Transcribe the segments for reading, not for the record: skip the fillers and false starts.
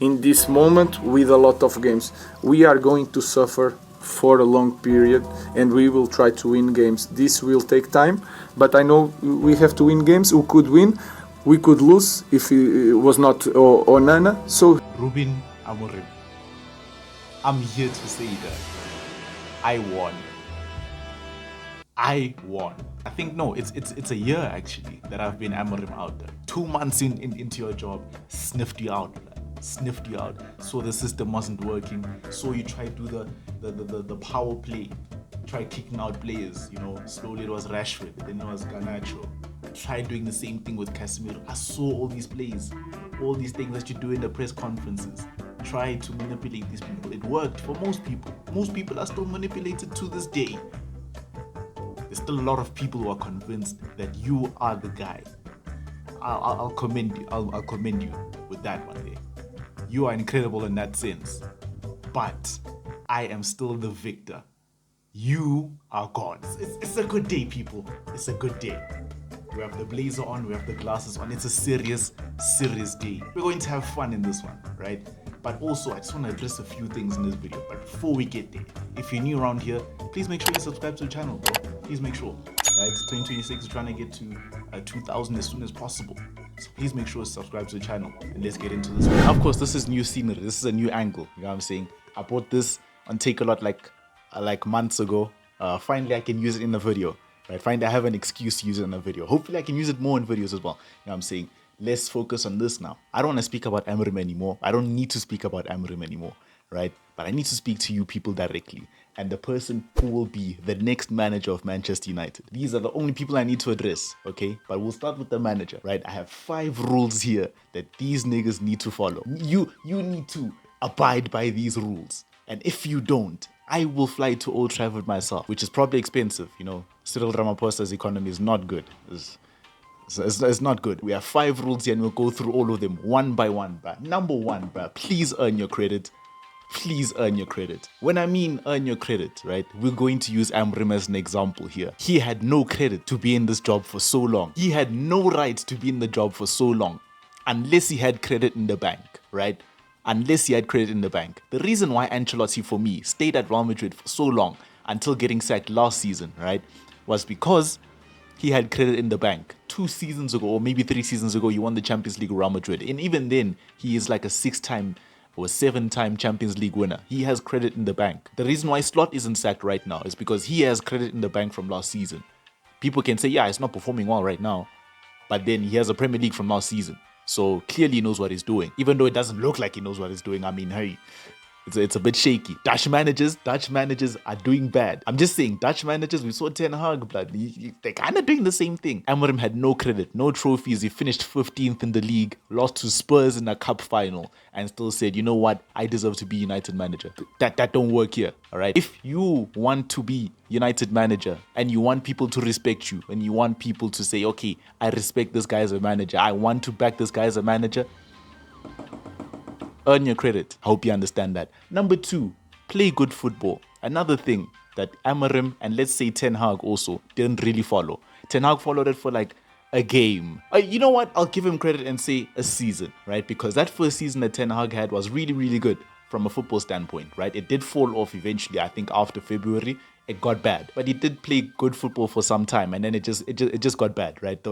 In this moment, with a lot of games, we are going to suffer for a long period, and we will try to win games. This will take time, but I know we have to win games. We could win, we could lose if it was not Onana. So Ruben, Amorim, I'm here to say that I won. I won. I think no, it's a year actually that I've been Amorim out there. 2 months into your job, sniffed you out, sniffed you out. Saw the system wasn't working. Saw you try to do the power play, try kicking out players. You know, slowly it was Rashford, then it was Garnacho. Try doing the same thing with Casemiro. I saw all these plays, all these things that you do in the press conferences. Try to manipulate these people. It worked for most people. Most people are still manipulated to this day. There's still a lot of people who are convinced that you are the guy. I'll commend you. I'll commend you with that one day. You are incredible in that sense. But I am still the victor. You are gone. It's a good day, people. It's a good day. We have the blazer on, we have the glasses on. It's a serious, serious day. We're going to have fun in this one, right? But also, I just want to address a few things in this video. But before we get there, if you're new around here, please make sure you subscribe to the channel, bro. Please make sure, right? 2026 is trying to get to 2,000 as soon as possible. So please make sure to subscribe to the channel and let's get into this one. Of course, this is new scenery. This is a new angle. You know what I'm saying? I bought this on Take A Lot like months ago. Finally, I can use it in a video. Right? Finally, I have an excuse to use it in a video. Hopefully, I can use it more in videos as well. You know what I'm saying? Let's focus on this now. I don't want to speak about Amorim anymore. I don't need to speak about Amorim anymore, right? But I need to speak to you people directly. And the person who will be the next manager of Manchester United. These are the only people I need to address, okay? But we'll start with the manager, right? I have 5 rules here that these niggas need to follow. You need to abide by these rules. And if you don't, I will fly to Old Trafford myself, which is probably expensive. You know, Cyril Ramaphosa's economy is not good. It's not good. We have 5 rules here and we'll go through all of them one by one, bruh. Number 1, bruh, please earn your credit. Please earn your credit. When I mean earn your credit, right, we're going to use Amorim as an example here. He had no credit to be in this job for so long. He had no right to be in the job for so long unless he had credit in the bank, right? Unless he had credit in the bank. The reason why Ancelotti, for me, stayed at Real Madrid for so long until getting sacked last season, right, was because he had credit in the bank. 2 seasons ago, or maybe 3 seasons ago, he won the Champions League with Real Madrid. And even then, he is like a 6-time or 7-time Champions League winner. He has credit in the bank. The reason why Slot isn't sacked right now is because he has credit in the bank from last season. People can say, yeah, it's not performing well right now, but then he has a Premier League from last season. So clearly he knows what he's doing. Even though it doesn't look like he knows what he's doing. I mean, hey, it's a bit shaky. Dutch managers are doing bad. I'm just saying, Dutch managers, we saw Ten Hag, blood. They're kind of doing the same thing. Amorim had no credit, no trophies. He finished 15th in the league, lost to Spurs in a cup final, and still said, you know what, I deserve to be United manager. That don't work here, all right? If you want to be United manager and you want people to respect you and you want people to say, okay, I respect this guy as a manager, I want to back this guy as a manager, earn your credit. I hope you understand that. Number 2, play good football. Another thing that Amorim and let's say Ten Hag also didn't really follow. Ten Hag followed it for like a game. You know what? I'll give him credit and say a season, right? Because that first season that Ten Hag had was really, really good from a football standpoint, right? It did fall off eventually. I think after February, it got bad. But he did play good football for some time, and then it just got bad, right?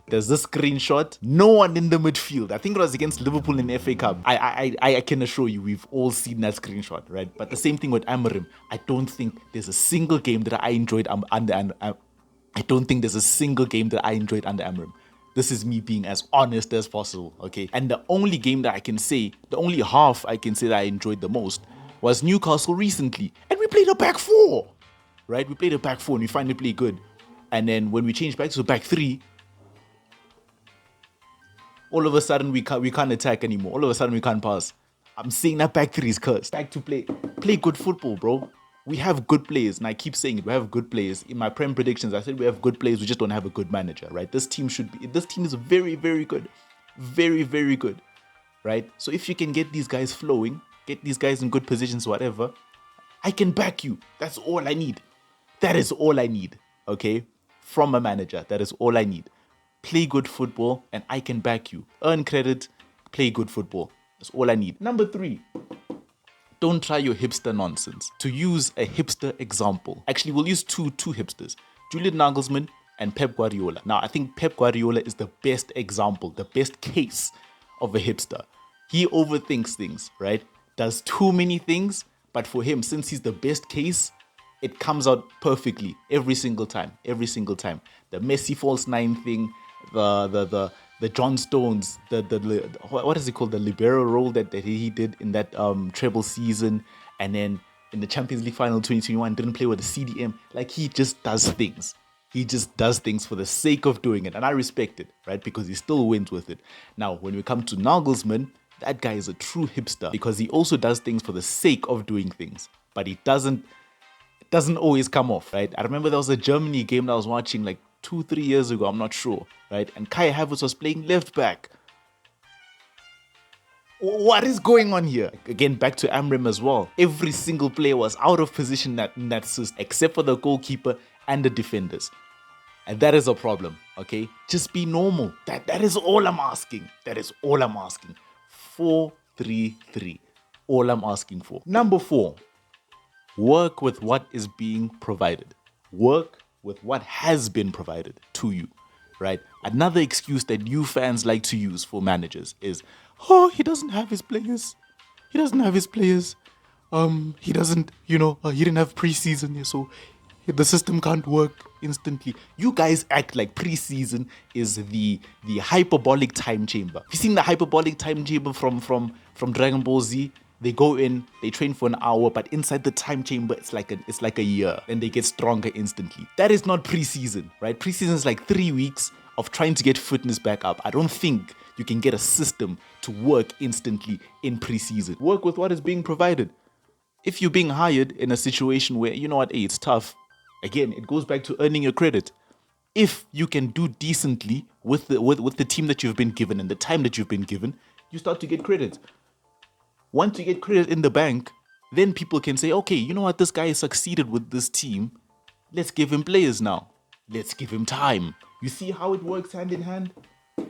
There's this screenshot. No one in the midfield. I think it was against Liverpool in the FA Cup. I can assure you, we've all seen that screenshot, right? But the same thing with Amorim. I don't think there's a single game that I enjoyed under. I don't think there's a single game that I enjoyed under Amorim. This is me being as honest as possible, okay? And the only game that I can say, the only half I can say that I enjoyed the most was Newcastle recently. And we played a back 4, right? We played a back 4 and we finally played good. And then when we changed back to a back 3, all of a sudden we can't attack anymore. All of a sudden we can't pass. I'm saying that back 3 is cursed. Back to play good football, bro. We have good players, and I keep saying it. We have good players. In my Prem predictions, I said we have good players. We just don't have a good manager, right? This team is very, very good. Very, very good, right? So if you can get these guys flowing, get these guys in good positions, whatever, I can back you. That's all I need. That is all I need, okay? From a manager, that is all I need. Play good football, and I can back you. Earn credit, play good football. That's all I need. Number 3, don't try your hipster nonsense. To use a hipster example, actually, we'll use two hipsters, Julian Nagelsmann and Pep Guardiola. Now, I think Pep Guardiola is the best example, the best case of a hipster. He overthinks things, right? Does too many things, but for him, since he's the best case, it comes out perfectly every single time. Every single time. The Messi false 9 thing, the John Stones, what is it called? The libero role that he did in that treble season, and then in the Champions League final 2021, didn't play with the CDM. Like, he just does things. He just does things for the sake of doing it. And I respect it, right? Because he still wins with it. Now, when we come to Nagelsmann, that guy is a true hipster because he also does things for the sake of doing things. But he doesn't always come off, right? I remember there was a Germany game that I was watching like 2-3 years ago, I'm not sure, right? And Kai Havertz was playing left back. What is going on here? Again, back to Amorim as well. Every single player was out of position in that system, except for the goalkeeper and the defenders. And that is a problem, okay? Just be normal. That is all I'm asking. That is all I'm asking. 4-3-3. All I'm asking for. Number 4, work with what is being provided. Work with what has been provided to you, right? Another excuse that you fans like to use for managers is, oh, he doesn't have his players. He doesn't have his players. He doesn't, he didn't have preseason, so the system can't work instantly. You guys act like preseason is the hyperbolic time chamber. Have you seen the hyperbolic time chamber from Dragon Ball Z? They go in, they train for an hour, but inside the time chamber, it's like a year, and they get stronger instantly. That is not preseason, right? Preseason is like 3 weeks of trying to get fitness back up. I don't think you can get a system to work instantly in preseason. Work with what is being provided. If you're being hired in a situation where, you know what, hey, it's tough, again, it goes back to earning your credit. If you can do decently with the team that you've been given and the time that you've been given, you start to get credit. Once you get credit in the bank, then people can say, okay, you know what, this guy has succeeded with this team. Let's give him players now. Let's give him time. You see how it works hand in hand?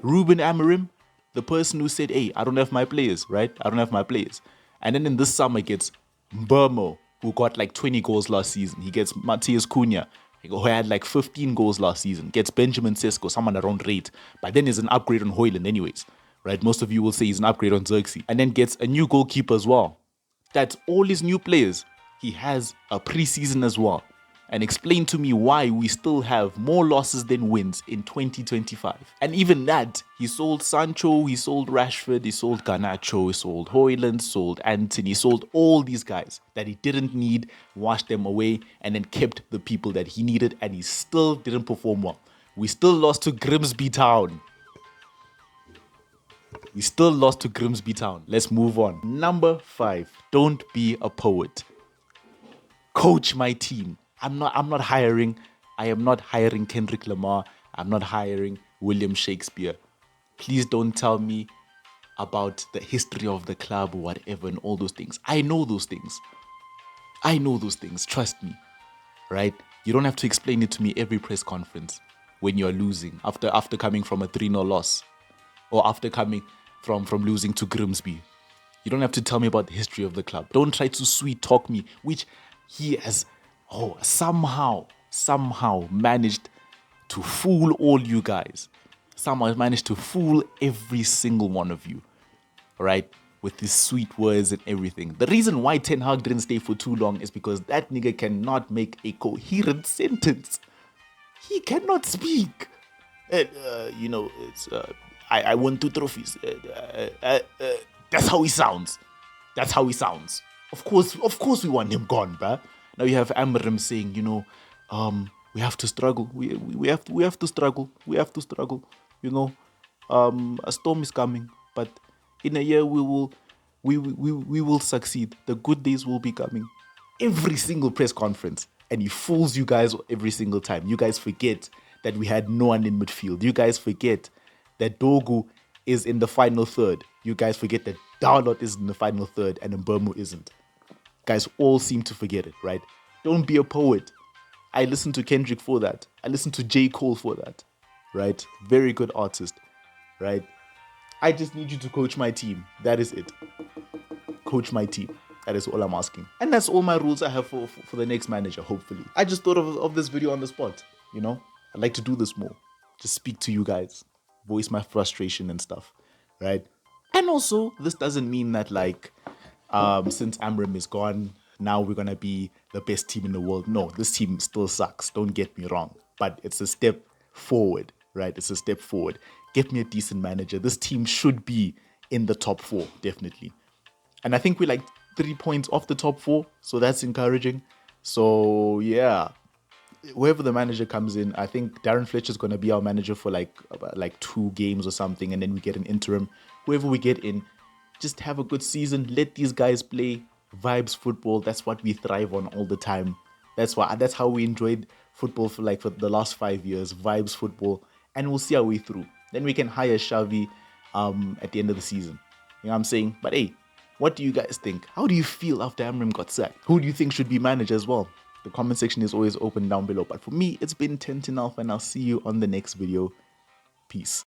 Ruben Amorim, the person who said, hey, I don't have my players, right? I don't have my players. And then in this summer gets Mbermo, who got like 20 goals last season. He gets Matthias Cunha, who had like 15 goals last season. Gets Benjamin Sesko, someone around rate. But then is an upgrade on Højlund anyways. Right, most of you will say he's an upgrade on Xerxes. And then gets a new goalkeeper as well. That's all his new players. He has a preseason as well. And explain to me why we still have more losses than wins in 2025. And even that, he sold Sancho, he sold Rashford, he sold Garnacho, he sold Højlund, sold Anthony, sold all these guys that he didn't need, washed them away, and then kept the people that he needed, and he still didn't perform well. We still lost to Grimsby Town. We still lost to Grimsby Town. Let's move on. Number 5, don't be a poet. Coach my team. I'm not hiring. I am not hiring Kendrick Lamar. I'm not hiring William Shakespeare. Please don't tell me about the history of the club or whatever and all those things. I know those things. Trust me. Right? You don't have to explain it to me every press conference when you're losing after coming from a 3-0 loss or after coming from losing to Grimsby. You don't have to tell me about the history of the club. Don't try to sweet talk me, which he has somehow managed to fool all you guys. Somehow managed to fool every single one of you, right? With his sweet words and everything. The reason why Ten Hag didn't stay for too long is because that nigga cannot make a coherent sentence. He cannot speak. I won 2 trophies. That's how he sounds. Of course we want him gone, bruh. Now you have Amorim saying, we have to struggle. We have to struggle. We have to struggle. A storm is coming, but in a year we will succeed. The good days will be coming. Every single press conference, and he fools you guys every single time. You guys forget that we had no one in midfield. You guys forget that Dogu is in the final third. You guys forget that Darlot is in the final third and Mbermo isn't. Guys all seem to forget it, right? Don't be a poet. I listen to Kendrick for that. I listen to J. Cole for that, right? Very good artist, right? I just need you to coach my team. That is it. Coach my team. That is all I'm asking. And that's all my rules I have for the next manager, hopefully. I just thought of this video on the spot, you know? I'd like to do this more. Just speak to you guys. Voice my frustration and stuff, right? And also, this doesn't mean that, like, since Amorim is gone, now we're going to be the best team in the world. No, this team still sucks. Don't get me wrong. But it's a step forward, right? It's a step forward. Get me a decent manager. This team should be in the top 4, definitely. And I think we're like 3 points off the top 4, so that's encouraging. So yeah, whoever the manager comes in, I think Darren Fletcher's going to be our manager for like 2 games or something, and then we get an interim. Whoever we get in, just have a good season. Let these guys play vibes football. That's what we thrive on all the time. That's how we enjoyed football for the last 5 years. Vibes football, and we'll see our way through. Then we can hire Xavi at the end of the season. You know what I'm saying? But hey, what do you guys think? How do you feel after Amorim got sacked? Who do you think should be manager as well? The comment section is always open down below. But for me, it's been 10 Alpha, and I'll see you on the next video. Peace.